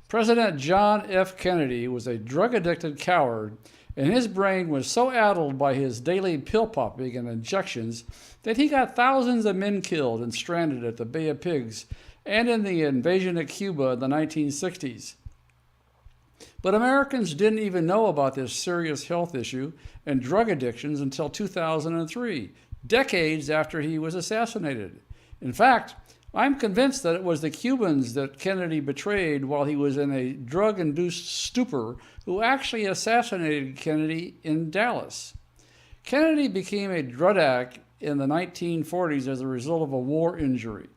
President John F. Kennedy was a drug-addicted coward, and his brain was so addled by his daily pill popping and injections that he got thousands of men killed and stranded at the Bay of Pigs and in the invasion of Cuba in the 1960s. But Americans didn't even know about this serious health issue and drug addictions until 2003, decades after he was assassinated. In fact, I'm convinced that it was the Cubans that Kennedy betrayed while he was in a drug-induced stupor who actually assassinated Kennedy in Dallas. Kennedy became a drug addict in the 1940s as a result of a war injury.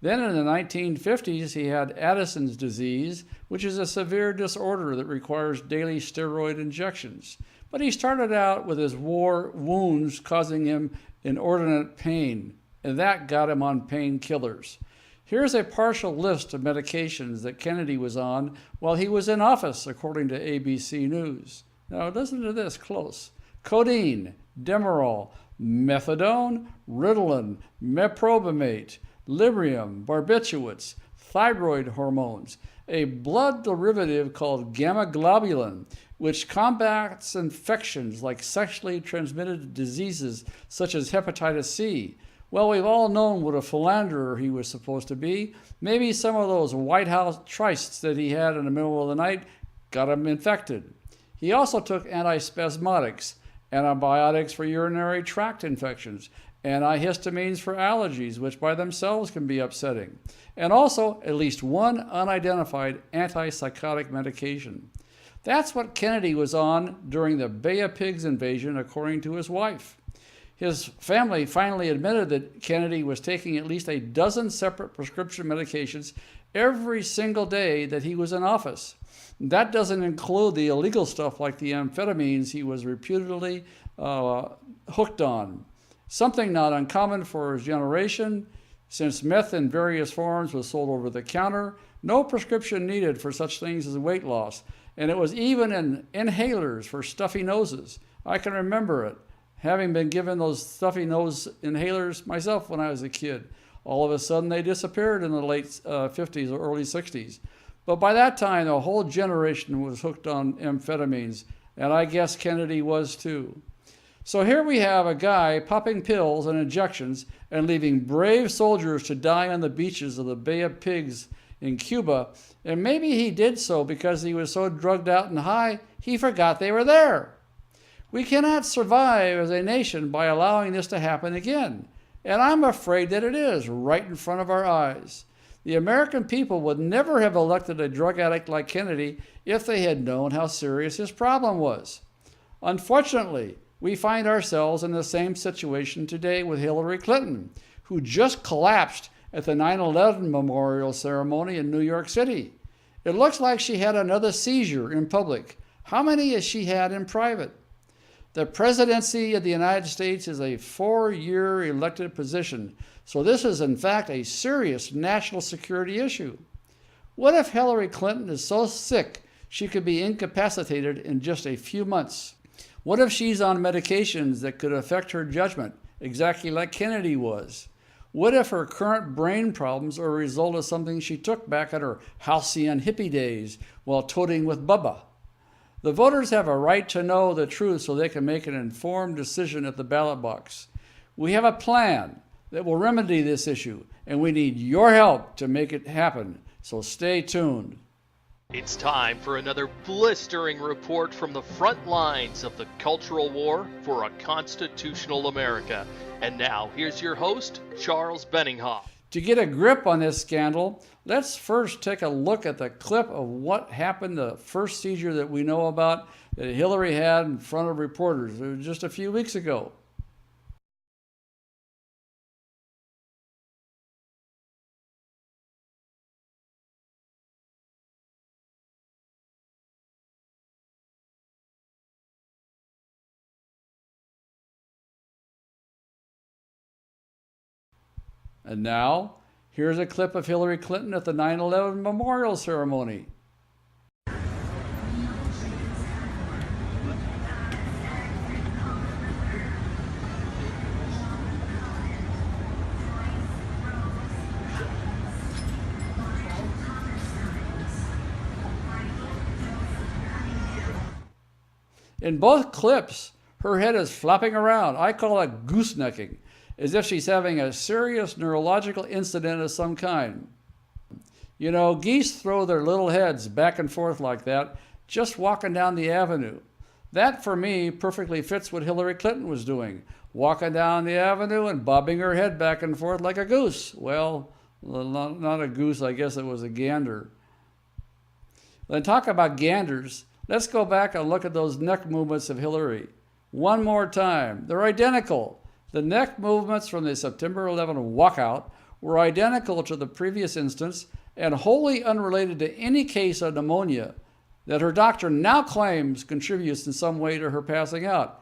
Then in the 1950s, he had Addison's disease, which is a severe disorder that requires daily steroid injections. But he started out with his war wounds causing him inordinate pain, and that got him on painkillers. Here's a partial list of medications that Kennedy was on while he was in office, according to ABC News. Now listen to this close. Codeine, Demerol, methadone, Ritalin, meprobamate, Librium, barbiturates, thyroid hormones, a blood derivative called gamma globulin, which combats infections like sexually transmitted diseases such as hepatitis C. Well, we've all known what a philanderer he was supposed to be. Maybe some of those White House trysts that he had in the middle of the night got him infected. He also took antispasmodics, antibiotics for urinary tract infections, antihistamines for allergies, which by themselves can be upsetting, and also at least one unidentified antipsychotic medication. That's what Kennedy was on during the Bay of Pigs invasion, according to his wife. His family finally admitted that Kennedy was taking at least a dozen separate prescription medications every single day that he was in office. That doesn't include the illegal stuff like the amphetamines he was reputedly hooked on. Something not uncommon for his generation, since meth in various forms was sold over the counter, no prescription needed for such things as weight loss, and it was even in inhalers for stuffy noses. I can remember it, having been given those stuffy nose inhalers myself when I was a kid. All of a sudden they disappeared in the late 50s or early 60s. But by that time, the whole generation was hooked on amphetamines, and I guess Kennedy was too. So here we have a guy popping pills and injections and leaving brave soldiers to die on the beaches of the Bay of Pigs in Cuba, and maybe he did so because he was so drugged out and high, he forgot they were there. We cannot survive as a nation by allowing this to happen again, and I'm afraid that it is right in front of our eyes. The American people would never have elected a drug addict like Kennedy if they had known how serious his problem was. Unfortunately, we find ourselves in the same situation today with Hillary Clinton, who just collapsed at the 9/11 memorial ceremony in New York City. It looks like she had another seizure in public. How many has she had in private? The presidency of the United States is a 4-year elected position, so this is in fact a serious national security issue. What if Hillary Clinton is so sick she could be incapacitated in just a few months? What if she's on medications that could affect her judgment, exactly like Kennedy was? What if her current brain problems are a result of something she took back at her halcyon hippie days while toting with Bubba? The voters have a right to know the truth so they can make an informed decision at the ballot box. We have a plan that will remedy this issue, and we need your help to make it happen, so stay tuned. It's time for another blistering report from the front lines of the cultural war for a constitutional America. And now, here's your host, Charles Benninghoff. To get a grip on this scandal, let's first take a look at the clip of what happened, the first seizure that we know about that Hillary had in front of reporters. It was just a few weeks ago. And now, here's a clip of Hillary Clinton at the 9/11 memorial ceremony. In both clips, her head is flapping around. I call it goosenecking, as if she's having a serious neurological incident of some kind. You know, geese throw their little heads back and forth like that, just walking down the avenue. That, for me, perfectly fits what Hillary Clinton was doing, walking down the avenue and bobbing her head back and forth like a goose. Well, not a goose, I guess it was a gander. Then talk about ganders. Let's go back and look at those neck movements of Hillary. One more time. They're identical. The neck movements from the September 11 walkout were identical to the previous instance and wholly unrelated to any case of pneumonia that her doctor now claims contributes in some way to her passing out.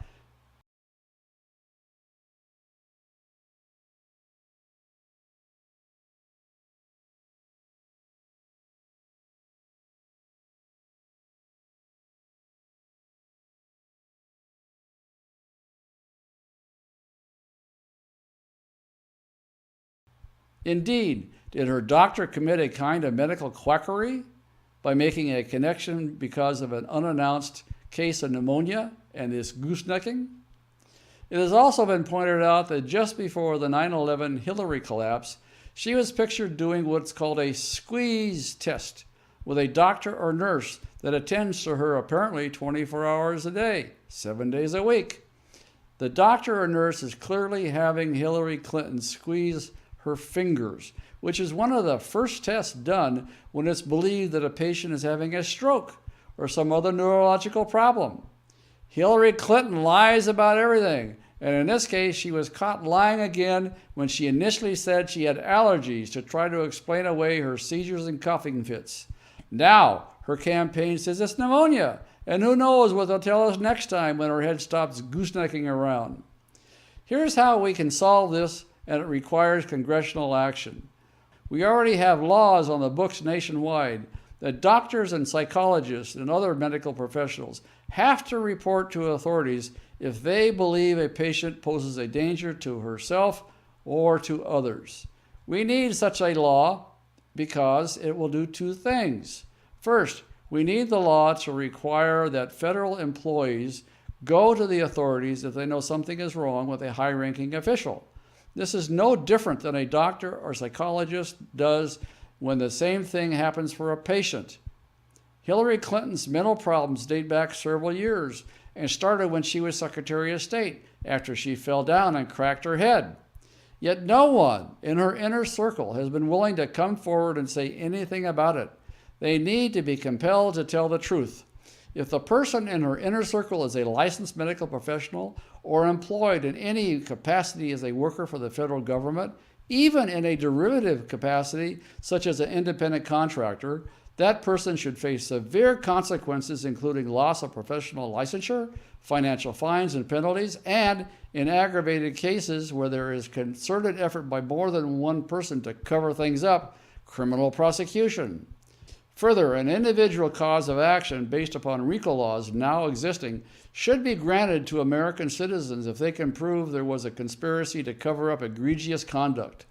Indeed, did her doctor commit a kind of medical quackery by making a connection because of an unannounced case of pneumonia and this goosenecking? It has also been pointed out that just before the 9/11 Hillary collapse, she was pictured doing what's called a squeeze test with a doctor or nurse that attends to her apparently 24 hours a day, 7 days a week. The doctor or nurse is clearly having Hillary Clinton squeeze her fingers, which is one of the first tests done when it's believed that a patient is having a stroke or some other neurological problem. Hillary Clinton lies about everything, and in this case, she was caught lying again when she initially said she had allergies to try to explain away her seizures and coughing fits. Now, her campaign says it's pneumonia, and who knows what they'll tell us next time when her head stops goosenecking around. Here's how we can solve this, and it requires congressional action. We already have laws on the books nationwide that doctors and psychologists and other medical professionals have to report to authorities if they believe a patient poses a danger to herself or to others. We need such a law because it will do two things. First, we need the law to require that federal employees go to the authorities if they know something is wrong with a high-ranking official. This is no different than a doctor or psychologist does when the same thing happens for a patient. Hillary Clinton's mental problems date back several years and started when she was Secretary of State after she fell down and cracked her head. Yet no one in her inner circle has been willing to come forward and say anything about it. They need to be compelled to tell the truth. If the person in her inner circle is a licensed medical professional or employed in any capacity as a worker for the federal government, even in a derivative capacity such as an independent contractor, that person should face severe consequences, including loss of professional licensure, financial fines and penalties, and, in aggravated cases where there is concerted effort by more than one person to cover things up, criminal prosecution. Further, an individual cause of action based upon RICO laws now existing should be granted to American citizens if they can prove there was a conspiracy to cover up egregious conduct.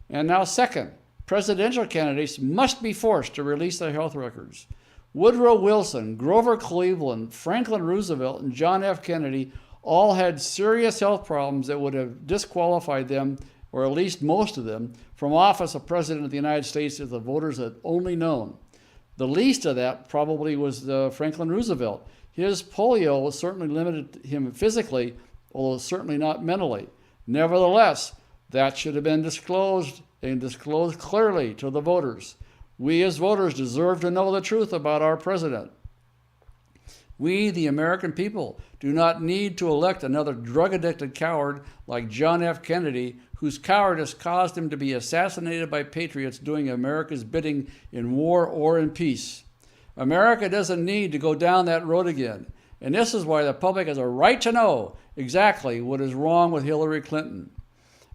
And now second, presidential candidates must be forced to release their health records. Woodrow Wilson, Grover Cleveland, Franklin Roosevelt, and John F. Kennedy all had serious health problems that would have disqualified them, or at least most of them, from office of President of the United States if the voters had only known. The least of that probably was Franklin Roosevelt. His polio certainly limited him physically, although certainly not mentally. Nevertheless, that should have been disclosed and disclosed clearly to the voters. We as voters deserve to know the truth about our president. We, the American people, do not need to elect another drug-addicted coward like John F. Kennedy, whose cowardice caused him to be assassinated by patriots doing America's bidding in war or in peace. America doesn't need to go down that road again, and this is why the public has a right to know exactly what is wrong with Hillary Clinton.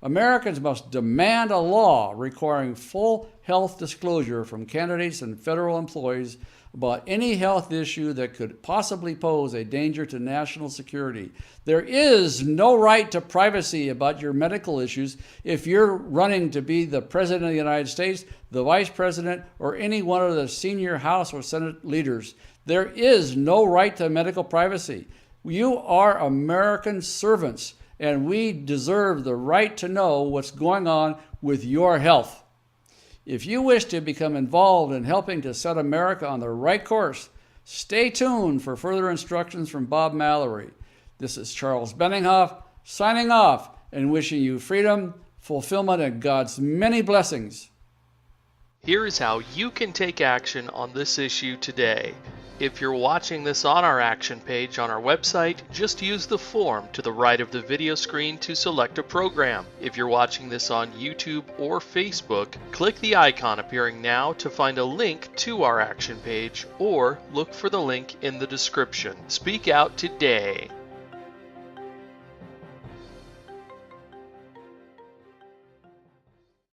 Americans must demand a law requiring full health disclosure from candidates and federal employees about any health issue that could possibly pose a danger to national security. There is no right to privacy about your medical issues if you're running to be the President of the United States, the Vice President, or any one of the senior House or Senate leaders. There is no right to medical privacy. You are American servants, and we deserve the right to know what's going on with your health. If you wish to become involved in helping to set America on the right course, stay tuned for further instructions from Bob Mallory. This is Charles Benninghoff signing off and wishing you freedom, fulfillment, and God's many blessings. Here is how you can take action on this issue today. If you're watching this on our action page on our website, just use the form to the right of the video screen to select a program. If you're watching this on YouTube or Facebook, click the icon appearing now to find a link to our action page, or look for the link in the description. Speak out today.